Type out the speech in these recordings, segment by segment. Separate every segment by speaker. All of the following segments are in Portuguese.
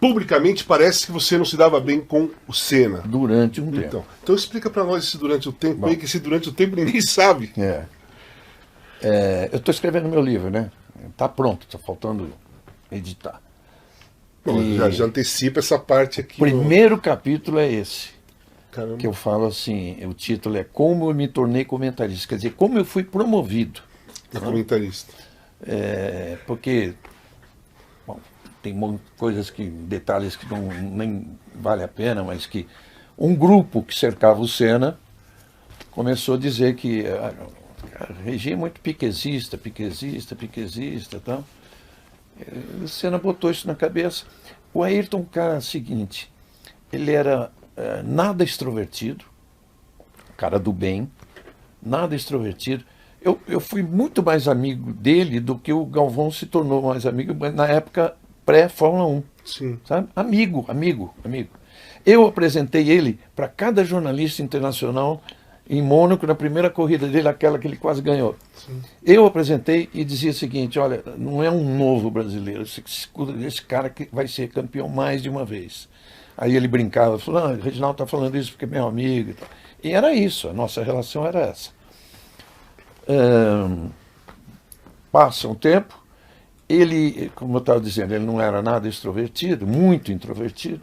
Speaker 1: publicamente parece que você não se dava bem com o Senna.
Speaker 2: Durante um tempo.
Speaker 1: Então explica pra nós esse durante o tempo
Speaker 2: Bom.
Speaker 1: aí, que esse durante o tempo ninguém sabe.
Speaker 2: Eu estou escrevendo meu livro, né? Tá pronto, está faltando editar.
Speaker 1: Bom, já antecipa essa parte aqui.
Speaker 2: O primeiro capítulo é esse.
Speaker 1: Caramba.
Speaker 2: Que eu falo assim, o título é Como eu me tornei comentarista. Quer dizer, como eu fui promovido.
Speaker 1: Comentarista.
Speaker 2: Porque bom, tem detalhes que nem vale a pena, mas que um grupo que cercava o Senna começou a dizer que o regime é muito piquezista, tal. O Senna botou isso na cabeça. O Ayrton, cara, é o seguinte, ele era nada extrovertido, cara do bem, nada extrovertido. Eu fui muito mais amigo dele do que o Galvão se tornou mais amigo na época pré-Fórmula 1.
Speaker 1: Sim.
Speaker 2: Sabe? Amigo. Eu apresentei ele para cada jornalista internacional em Mônaco, na primeira corrida dele, aquela que ele quase ganhou.
Speaker 1: Sim.
Speaker 2: Eu apresentei e dizia o seguinte, olha, não é um novo brasileiro, esse cara que vai ser campeão mais de uma vez. Aí ele brincava, falou, o Reginaldo está falando isso porque é meu amigo. E tal. E era isso, a nossa relação era essa. Passa um tempo, ele, como eu estava dizendo, ele não era nada extrovertido, muito introvertido,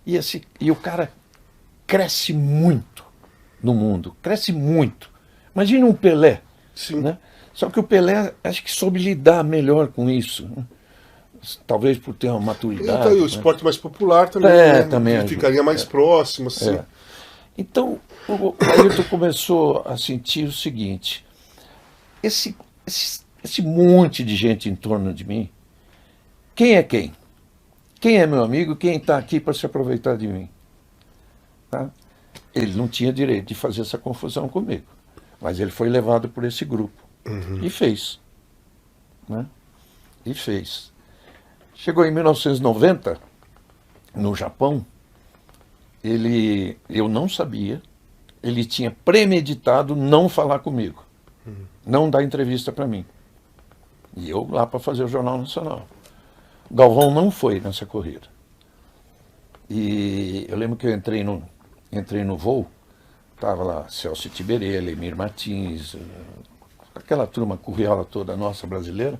Speaker 2: e o cara cresce muito no mundo, cresce muito. Imagina um Pelé,
Speaker 1: Sim.
Speaker 2: Né? Só que o Pelé acho que soube lidar melhor com isso, né? Talvez por ter uma maturidade.
Speaker 1: Então, e o esporte mais popular também, né?
Speaker 2: Também
Speaker 1: ficaria mais próximo, assim.
Speaker 2: Então, o Ayrton começou a sentir o seguinte, esse monte de gente em torno de mim, quem é quem? Quem é meu amigo? Quem está aqui para se aproveitar de mim? Tá? Ele não tinha direito de fazer essa confusão comigo, mas ele foi levado por esse grupo. E fez. Né? E fez. Chegou em 1990, no Japão, eu não sabia, ele tinha premeditado não falar comigo, não dar entrevista para mim. E eu lá para fazer o Jornal Nacional. O Galvão não foi nessa corrida. E eu lembro que eu entrei no voo, estava lá Celso Tiberê, Lemir Martins, aquela turma curriola toda nossa brasileira,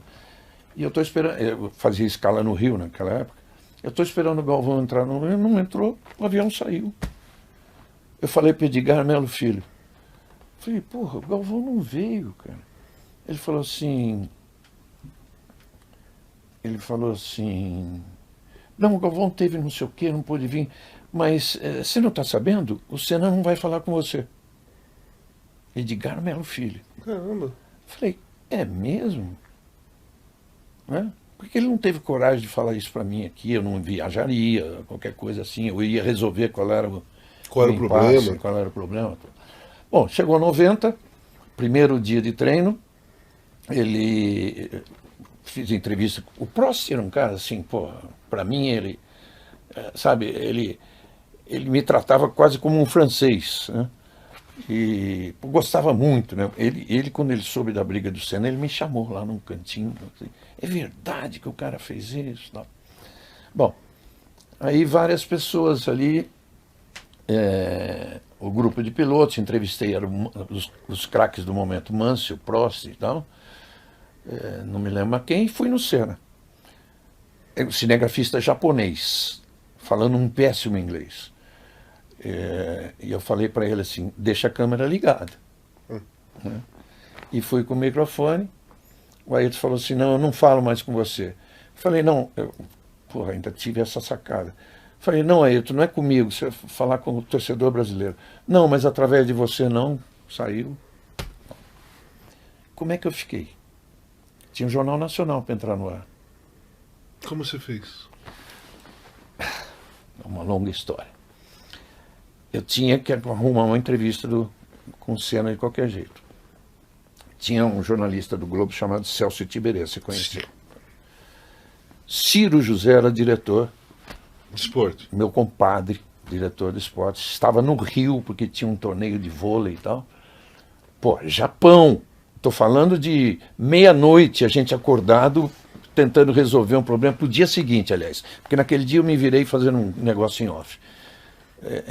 Speaker 2: e eu estou esperando, eu fazia escala no Rio naquela época, eu estou esperando o Galvão entrar no Rio, não entrou, o avião saiu. Eu falei para Edgar Melo Filho, falei, porra, o Galvão não veio, cara. Ele falou assim, não, o Galvão teve não sei o quê, não pôde vir, mas você não está sabendo? O Senna não vai falar com você. Edgar Melo Filho.
Speaker 1: Caramba.
Speaker 2: Falei, é mesmo? Né? Porque ele não teve coragem de falar isso para mim aqui, eu não viajaria, qualquer coisa assim, eu ia resolver qual era o problema. Bom, chegou 90, primeiro dia de treino, fiz entrevista, o Prost era um cara assim, para mim ele, sabe, ele me tratava quase como um francês, né? E gostava muito, né? Ele, quando ele soube da briga do Senna, ele me chamou lá num cantinho. Assim, é verdade que o cara fez isso? Não. Bom, aí várias pessoas ali, o grupo de pilotos, entrevistei os craques do momento, Mansell, Prost e tal, não me lembro mais quem, e fui no Senna. É um cinegrafista japonês, falando um péssimo inglês. E eu falei para ele assim, deixa a câmera ligada. Né? E fui com o microfone, o Ayrton falou assim, não, eu não falo mais com você. Eu falei, não, ainda tive essa sacada. Falei, não, Ayrton, não é comigo, você vai falar com o torcedor brasileiro. Não, mas através de você não, saiu. Como é que eu fiquei? Tinha um Jornal Nacional para entrar no ar.
Speaker 1: Como você fez?
Speaker 2: É uma longa história. Eu tinha que arrumar uma entrevista com o Senna de qualquer jeito. Tinha um jornalista do Globo chamado Celso Tiberê, você conhecia? Ciro José era diretor.
Speaker 1: De esporte.
Speaker 2: Meu compadre, diretor de esporte. Estava no Rio, porque tinha um torneio de vôlei e tal. Japão. Estou falando de meia-noite, a gente acordado, tentando resolver um problema para o dia seguinte, aliás. Porque naquele dia eu me virei fazendo um negócio em off.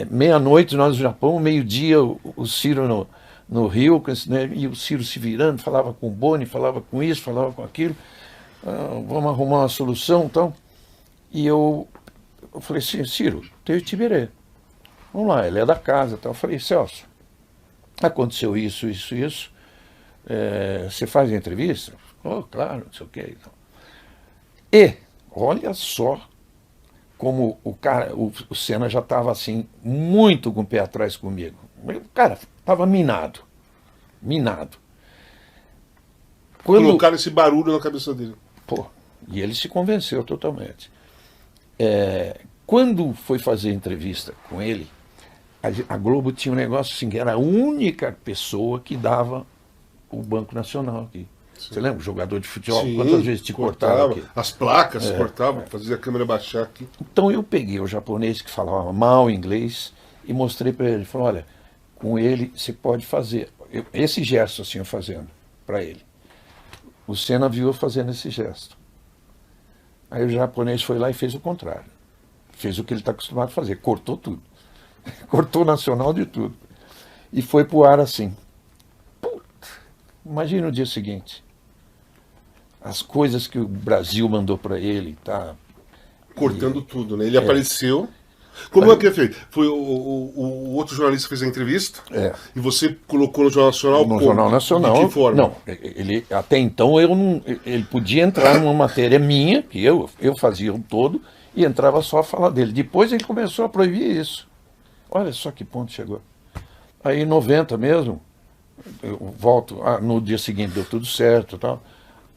Speaker 2: Meia-noite nós no Japão, meio-dia o Ciro no Rio, né, e o Ciro se virando, falava com o Boni, falava com isso, falava com aquilo. Vamos arrumar uma solução, então. E eu falei assim, Ciro, tem o Tiberê. Vamos lá, ele é da casa. Então. Eu falei, Celso, aconteceu isso. Você faz a entrevista? Oh, claro, não sei o quê. E olha só como o Senna já estava assim, muito com o pé atrás comigo. O cara estava minado.
Speaker 1: Colocaram esse barulho na cabeça dele.
Speaker 2: Pô, e ele se convenceu totalmente. Quando foi fazer entrevista com ele, a Globo tinha um negócio assim, que era a única pessoa que dava o Banco Nacional aqui. Sim. Você lembra? O jogador de futebol, sim, quantas vezes te cortava aqui?
Speaker 1: As placas cortavam, fazia a câmera baixar aqui.
Speaker 2: Então eu peguei o japonês que falava mal inglês e mostrei para ele. Ele falou, olha, com ele você pode fazer. Esse gesto assim eu fazendo para ele. O Senna viu eu fazendo esse gesto. Aí o japonês foi lá e fez o contrário. Fez o que ele está acostumado a fazer, cortou tudo. Cortou o Nacional de tudo. E foi pro ar assim. Puta, imagina o dia seguinte. As coisas que o Brasil mandou para ele, tá?
Speaker 1: Cortando tudo, né? Ele apareceu. Como é que é feito? Foi o outro jornalista que fez a entrevista? E você colocou no Jornal Nacional?
Speaker 2: No Jornal Nacional.
Speaker 1: De que forma?
Speaker 2: Não, até então ele podia entrar numa matéria minha, que eu fazia um todo, e entrava só a falar dele. Depois ele começou a proibir isso. Olha só que ponto chegou. Aí em 90 mesmo, eu volto, no dia seguinte deu tudo certo e tal,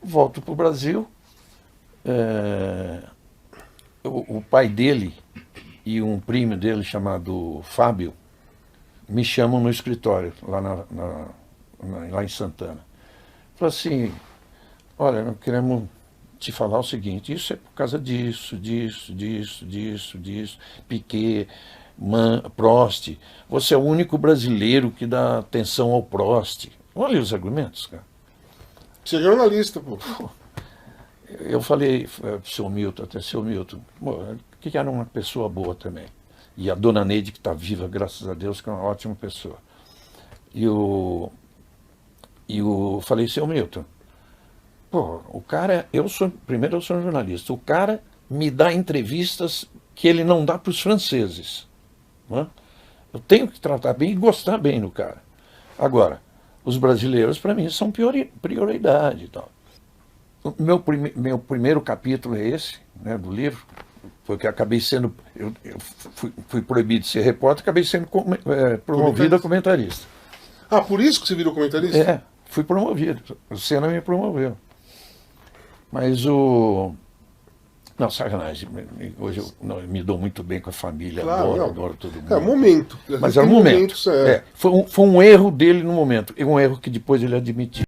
Speaker 2: volto para o Brasil, o pai dele e um primo dele chamado Fábio me chamam no escritório, lá em Santana. Falou assim, olha, nós queremos te falar o seguinte, isso é por causa disso, Piquet, Prost, você é o único brasileiro que dá atenção ao Prost. Olha os argumentos, cara.
Speaker 1: Você é jornalista, pô.
Speaker 2: Eu falei pro seu Milton, que era uma pessoa boa também. E a dona Neide, que está viva, graças a Deus, que é uma ótima pessoa. E eu falei, seu Milton, pô, o cara, primeiro eu sou um jornalista, o cara me dá entrevistas que ele não dá para os franceses. Né? Eu tenho que tratar bem e gostar bem do cara. Agora, os brasileiros, para mim, são prioridade e tal. Meu primeiro capítulo é esse, né, do livro, foi que acabei sendo, eu fui proibido de ser repórter, acabei sendo promovido a comentarista.
Speaker 1: Ah, por isso que você virou comentarista?
Speaker 2: Fui promovido, o Senna me promoveu. Mas não, sacanagem, hoje eu me dou muito bem com a família, claro, adoro todo mundo.
Speaker 1: É um momento.
Speaker 2: Mas era um momento. Foi um erro dele no momento, e um erro que depois ele admitiu.